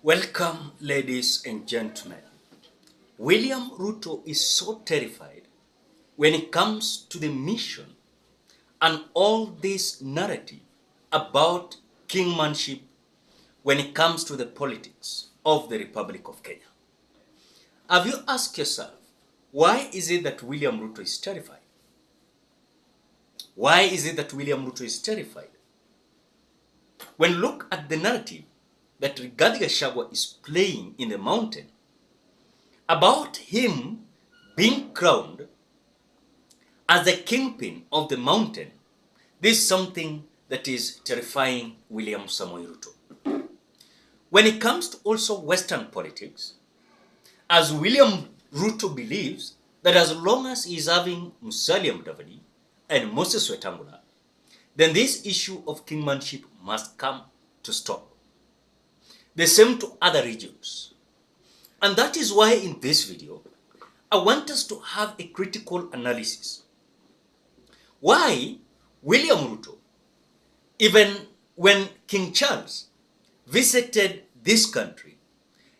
Welcome, ladies and gentlemen. William Ruto is so terrified when it comes to the mission and all this narrative about kingmanship when it comes to the politics of the Republic of Kenya. Have you asked yourself, why is it that William Ruto is terrified? Why is it that William Ruto is terrified? When look at the narrative that Gachagua is playing in the mountain about him being crowned as the kingpin of the mountain, this is something that is terrifying William Samoei Ruto. When it comes to also Western politics, as William Ruto believes that as long as he is having Musalia Mudavadi and Moses Wetangula, then this issue of kingmanship must come to stop. The same to other regions. And that is why in this video, I want us to have a critical analysis. Why William Ruto, even when King Charles visited this country,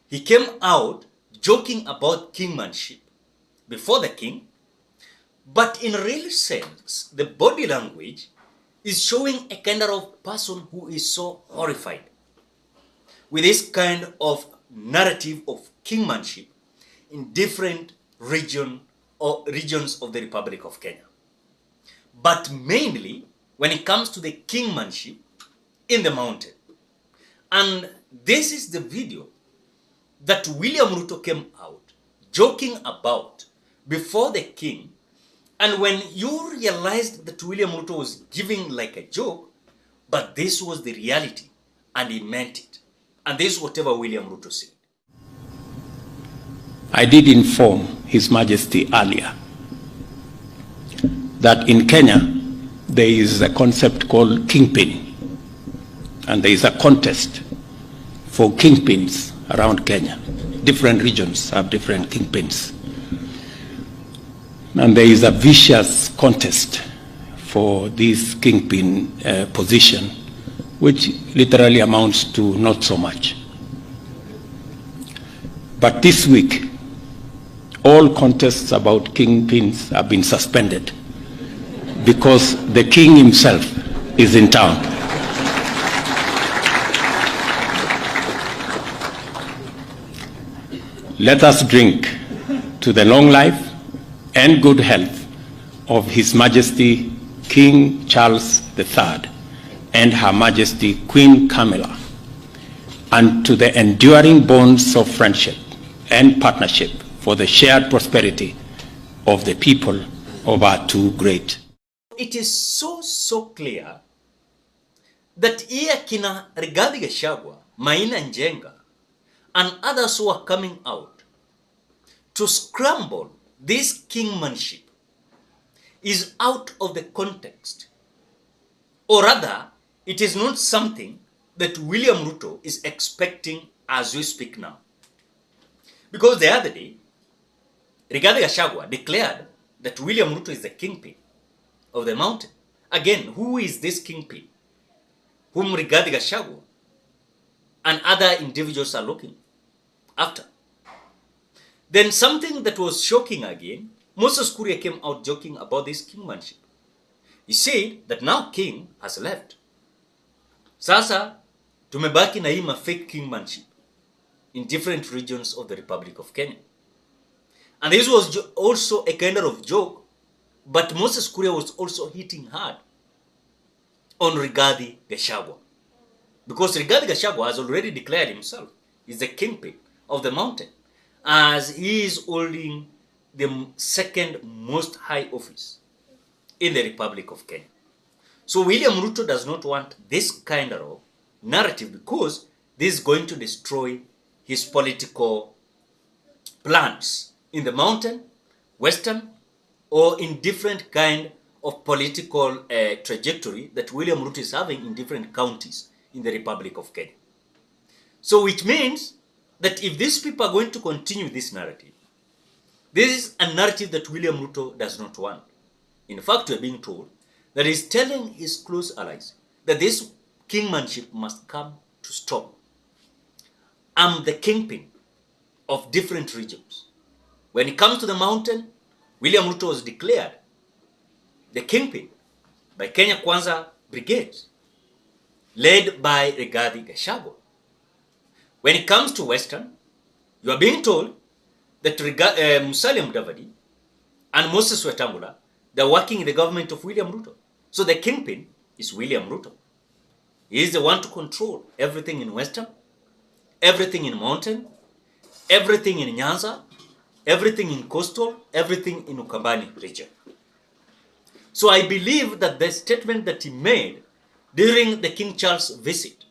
he came out joking about kingmanship before the king, but in real sense, the body language is showing a kind of person who is so horrified with this kind of narrative of kingmanship in different regions of the Republic of Kenya. But mainly when it comes to the kingmanship in the mountain. And this is the video that William Ruto came out joking about before the king. And when you realized that William Ruto was giving like a joke, but this was the reality and he meant it. And this is whatever William Ruto said. I did inform His Majesty earlier that in Kenya there is a concept called kingpin, and there is a contest for kingpins around Kenya. Different regions have different kingpins, and there is a vicious contest for this kingpin position, which literally amounts to not so much. But this week, all contests about kingpins have been suspended because the king himself is in town. Let us drink to the long life and good health of His Majesty King Charles III and Her Majesty Queen Camilla, and to the enduring bonds of friendship and partnership for the shared prosperity of the people of our two great. It is so clear that here kina Rigathi Gachagua, Maina Njenga, and others who are coming out to scramble this kingmanship is out of the context. Or rather, it is not something that William Ruto is expecting as we speak now. Because the other day, Rigathi Gachagua declared that William Ruto is the kingpin of the mountain. Again, who is this kingpin whom Rigathi Gachagua and other individuals are looking after? Then something that was shocking again, Moses Kuria came out joking about this kingmanship. He said that now king has left. Sasa tumebaki na hii fake kingmanship in different regions of the Republic of Kenya. And this was also a kind of joke, but Moses Kuria was also hitting hard on Rigathi Gachagua. Because Rigathi Gachagua has already declared himself is the kingpin of the mountain, as he is holding the second most high office in the Republic of Kenya. So William Ruto does not want this kind of narrative because this is going to destroy his political plans in the mountain, western, or in different kind of political trajectory that William Ruto is having in different counties in the Republic of Kenya. So which means that if these people are going to continue this narrative, this is a narrative that William Ruto does not want. In fact, we are being told that he's telling his close allies that this kingmanship must come to stop. am the kingpin of different regions. When it comes to the mountain, William Ruto was declared the kingpin by Kenya Kwanza Brigade, led by Rigathi Gachagua. When it comes to Western, you are being told that Musalia Mudavadi and Moses Wetangula, they are working in the government of William Ruto. So the kingpin is William Ruto. He is the one to control everything in Western, everything in Mountain, everything in Nyanza, everything in Coastal, everything in Ukambani region. So I believe that the statement that he made during the King Charles visit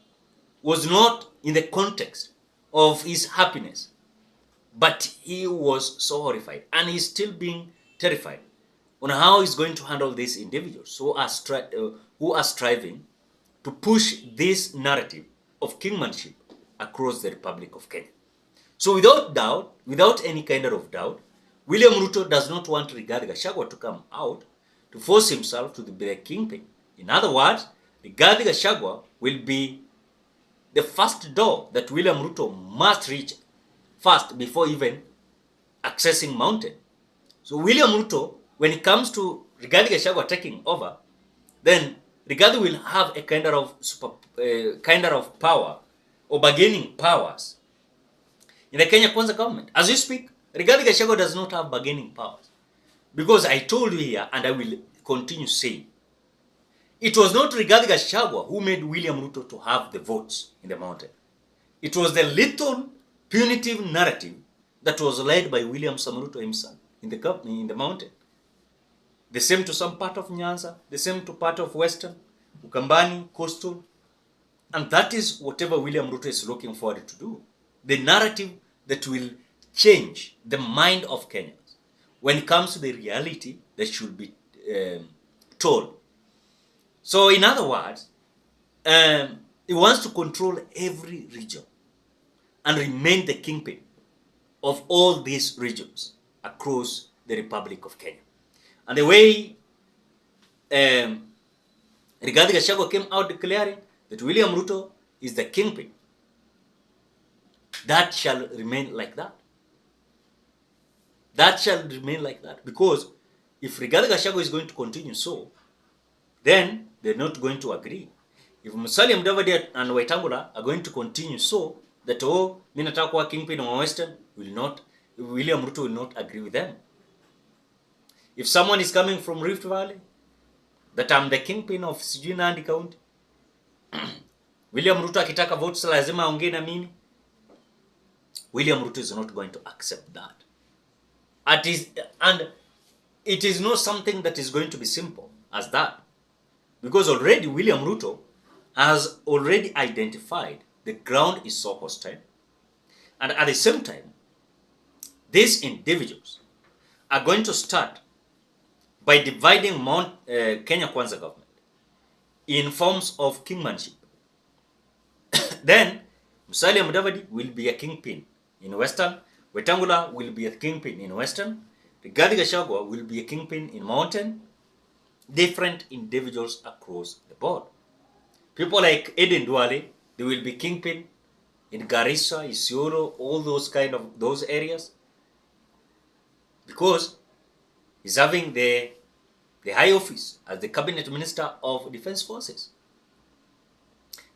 was not in the context of his happiness, but he was so horrified, and he's still being terrified on how he's going to handle these individuals who are striving to push this narrative of kingmanship across the Republic of Kenya. So without doubt, without any kind of doubt, William Ruto does not want Rigathi Gachagua to come out to force himself to be the kingpin. In other words, Rigathi Gachagua will be the first door that William Ruto must reach first before even accessing mountain. So William Ruto, when it comes to Rigathi Gachagua taking over, then Rigathi will have a kind of power or bargaining powers in the Kenya Kwanza government. As you speak, Rigathi Gachagua does not have bargaining powers. Because I told you here, and I will continue saying, it was not Rigathi Gachagua who made William Ruto to have the votes in the mountain. It was the little punitive narrative that was led by William Ruto himself in the mountain. The same to some part of Nyanza, the same to part of Western, Ukambani, Coastal. And that is whatever William Ruto is looking forward to do. The narrative that will change the mind of Kenyans when it comes to the reality that should be told. So in other words, he wants to control every region and remain the kingpin of all these regions across the Republic of Kenya. And the way Rigathi Gachagua came out declaring that William Ruto is the kingpin, that shall remain like that. That shall remain like that. Because if Rigathi Gachagua is going to continue so, then they're not going to agree. If Musalia Mudavadi and Wetangula are going to continue so, that mimi nataka kuwa kingpin wa Western, William Ruto will not agree with them. If someone is coming from Rift Valley, that I'm the kingpin of sijui Nandi County, William Ruto akitaka votes lazima aongee na mimi, William Ruto is not going to accept that. And it is not something that is going to be simple as that. Because already William Ruto has already identified the ground is so hostile. And at the same time, these individuals are going to start by dividing Kenya Kwanza government in forms of kingmanship. Then, Musalia Mudavadi will be a kingpin in Western, Wetangula will be a kingpin in Western, Rigathi Gachagua will be a kingpin in Mountain, different individuals across the board. People like Eden Duale, they will be kingpin in Garissa, Isiolo, all those areas, because he's having the high office as the cabinet minister of defense forces.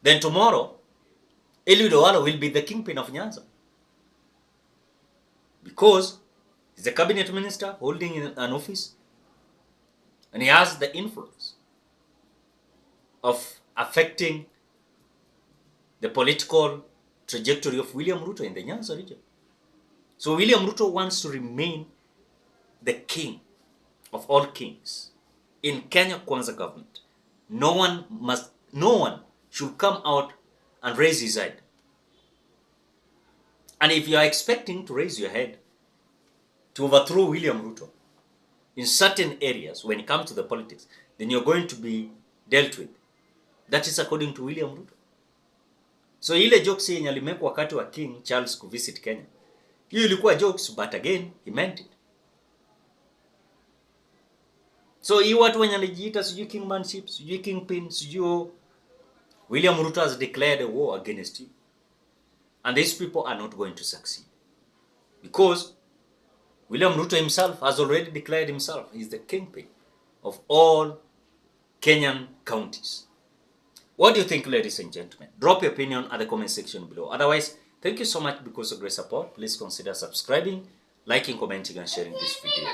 Then tomorrow, Eliud Owalo will be the kingpin of Nyanza, because he's the cabinet minister holding an office, and he has the influence of affecting the political trajectory of William Ruto in the Nyanza region. So William Ruto wants to remain the king of all kings in Kenya Kwanza government. No one should come out and raise his head. And if you are expecting to raise your head to overthrow William Ruto in certain areas when it comes to the politics, then you're going to be dealt with. That is according to William Ruto. So ile jokes yenye alimekwa wakati wa King Charles kuvisit Kenya, hiyo ilikuwa jokes, but again he meant it. So hii watu wenye anajiita sijui kingmanship, sijui kingpin, sijui William Ruto has declared a war against you. And these people are not going to succeed. Because William Ruto himself has already declared himself he's the kingpin of all Kenyan counties. What do you think, ladies and gentlemen? Drop your opinion at the comment section below. Otherwise, thank you so much because of great support. Please consider subscribing, liking, commenting, and sharing this video.